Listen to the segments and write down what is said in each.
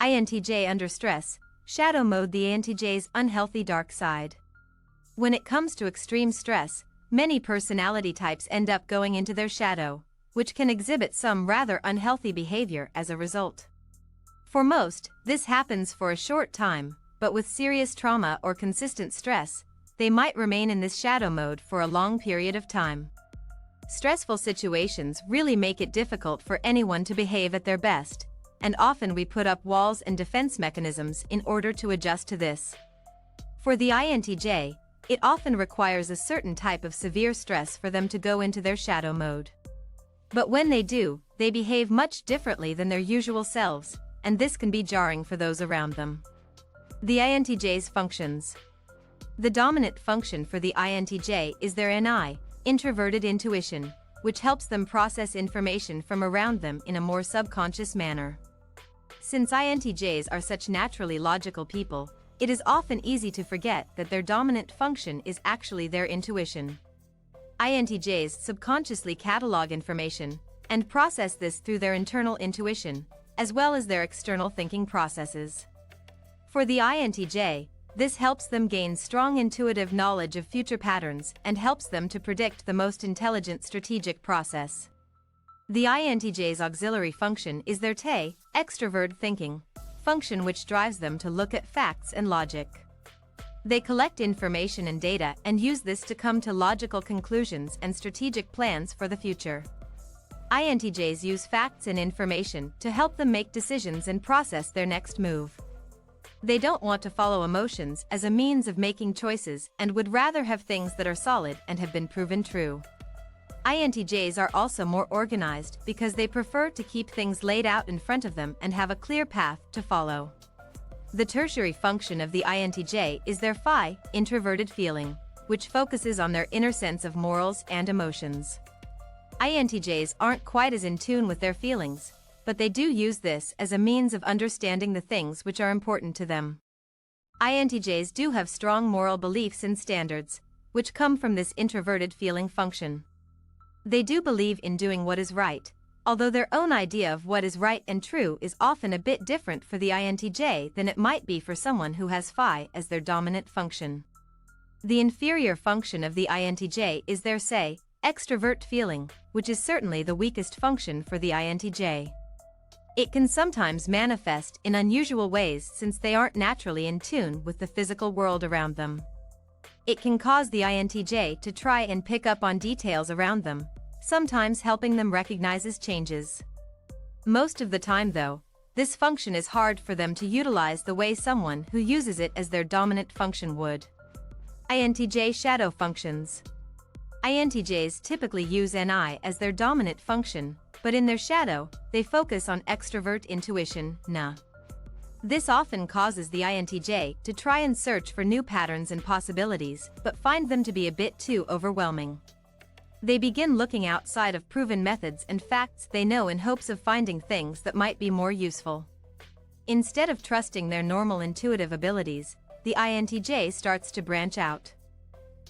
INTJ under stress, shadow mode. The INTJ's unhealthy dark side. When it comes to extreme stress, many personality types end up going into their shadow, which can exhibit some rather unhealthy behavior as a result. For most, this happens for a short time, but with serious trauma or consistent stress, they might remain in this shadow mode for a long period of time. Stressful situations really make it difficult for anyone to behave at their best, and often we put up walls and defense mechanisms in order to adjust to this. For the INTJ, it often requires a certain type of severe stress for them to go into their shadow mode. But when they do, they behave much differently than their usual selves, and this can be jarring for those around them. The INTJ's functions. The dominant function for the INTJ is their NI, introverted intuition, which helps them process information from around them in a more subconscious manner. Since INTJs are such naturally logical people, it is often easy to forget that their dominant function is actually their intuition. INTJs subconsciously catalog information and process this through their internal intuition, as well as their external thinking processes. For the INTJ, this helps them gain strong intuitive knowledge of future patterns and helps them to predict the most intelligent strategic process. The INTJ's auxiliary function is their TE, extrovert thinking, function which drives them to look at facts and logic. They collect information and data and use this to come to logical conclusions and strategic plans for the future. INTJs use facts and information to help them make decisions and process their next move. They don't want to follow emotions as a means of making choices and would rather have things that are solid and have been proven true. INTJs are also more organized because they prefer to keep things laid out in front of them and have a clear path to follow. The tertiary function of the INTJ is their FI, introverted feeling, which focuses on their inner sense of morals and emotions. INTJs aren't quite as in tune with their feelings, but they do use this as a means of understanding the things which are important to them. INTJs do have strong moral beliefs and standards, which come from this introverted feeling function. They do believe in doing what is right, although their own idea of what is right and true is often a bit different for the INTJ than it might be for someone who has FI as their dominant function. The inferior function of the INTJ is their SE, extrovert feeling, which is certainly the weakest function for the INTJ. It can sometimes manifest in unusual ways since they aren't naturally in tune with the physical world around them. It can cause the INTJ to try and pick up on details around them, sometimes helping them recognize changes. Most of the time though, this function is hard for them to utilize the way someone who uses it as their dominant function would. INTJ shadow functions. INTJs typically use NI as their dominant function, but in their shadow, they focus on extrovert intuition, NA. This often causes the INTJ to try and search for new patterns and possibilities, but find them to be a bit too overwhelming. They begin looking outside of proven methods and facts they know in hopes of finding things that might be more useful. Instead of trusting their normal intuitive abilities, the INTJ starts to branch out.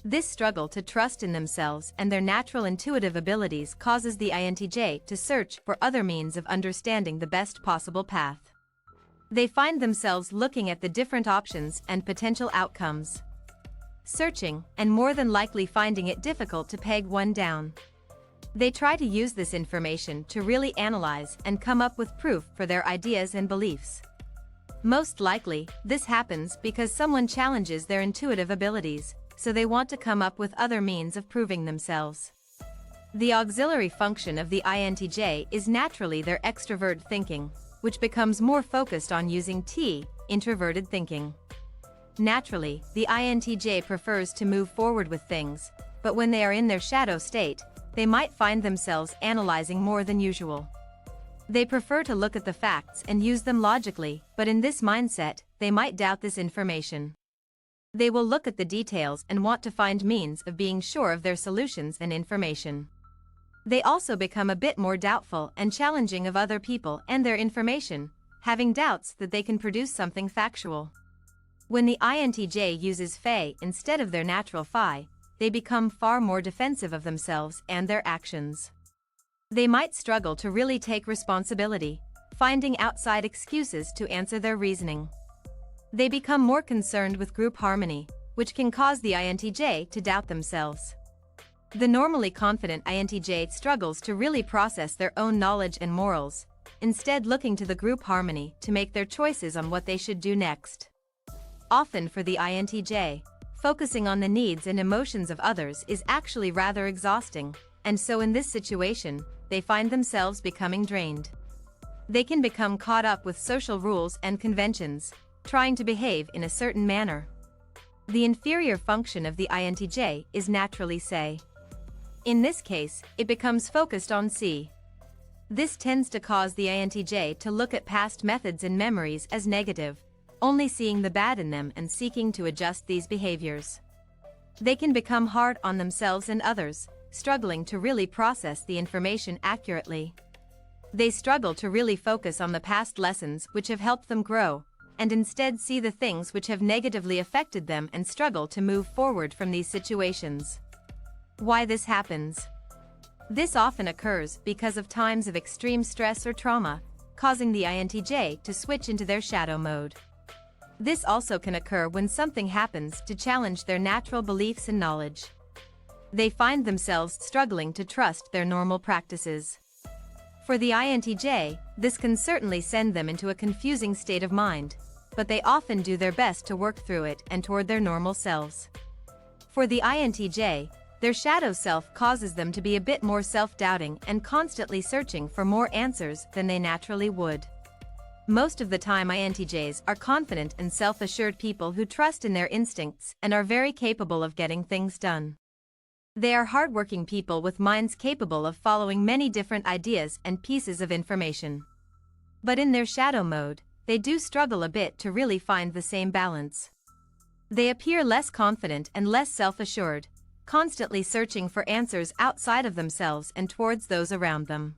This struggle to trust in themselves and their natural intuitive abilities causes the INTJ to search for other means of understanding the best possible path. They find themselves looking at the different options and potential outcomes, searching and more than likely finding it difficult to peg one down. They try to use this information to really analyze and come up with proof for their ideas and beliefs. Most likely, this happens because someone challenges their intuitive abilities, so they want to come up with other means of proving themselves. The auxiliary function of the INTJ is naturally their extrovert thinking, which becomes more focused on using T, introverted thinking. Naturally, the INTJ prefers to move forward with things, but when they are in their shadow state, they might find themselves analyzing more than usual. They prefer to look at the facts and use them logically, but in this mindset, they might doubt this information. They will look at the details and want to find means of being sure of their solutions and information. They also become a bit more doubtful and challenging of other people and their information, having doubts that they can produce something factual. When the INTJ uses FE instead of their natural FI, they become far more defensive of themselves and their actions. They might struggle to really take responsibility, finding outside excuses to answer their reasoning. They become more concerned with group harmony, which can cause the INTJ to doubt themselves. The normally confident INTJ struggles to really process their own knowledge and morals, instead looking to the group harmony to make their choices on what they should do next. Often for the INTJ, focusing on the needs and emotions of others is actually rather exhausting, and so in this situation, they find themselves becoming drained. They can become caught up with social rules and conventions, trying to behave in a certain manner. The inferior function of the INTJ is naturally say. In this case, it becomes focused on C. This tends to cause the INTJ to look at past methods and memories as negative, only seeing the bad in them and seeking to adjust these behaviors. They can become hard on themselves and others, struggling to really process the information accurately. They struggle to really focus on the past lessons which have helped them grow, and instead see the things which have negatively affected them and struggle to move forward from these situations. Why this happens? This often occurs because of times of extreme stress or trauma, causing the INTJ to switch into their shadow mode. This also can occur when something happens to challenge their natural beliefs and knowledge. They find themselves struggling to trust their normal practices. For the INTJ, this can certainly send them into a confusing state of mind, but they often do their best to work through it and toward their normal selves. For the INTJ, their shadow self causes them to be a bit more self-doubting and constantly searching for more answers than they naturally would. Most of the time INTJs are confident and self-assured people who trust in their instincts and are very capable of getting things done. They are hardworking people with minds capable of following many different ideas and pieces of information. But in their shadow mode, they do struggle a bit to really find the same balance. They appear less confident and less self-assured, constantly searching for answers outside of themselves and towards those around them.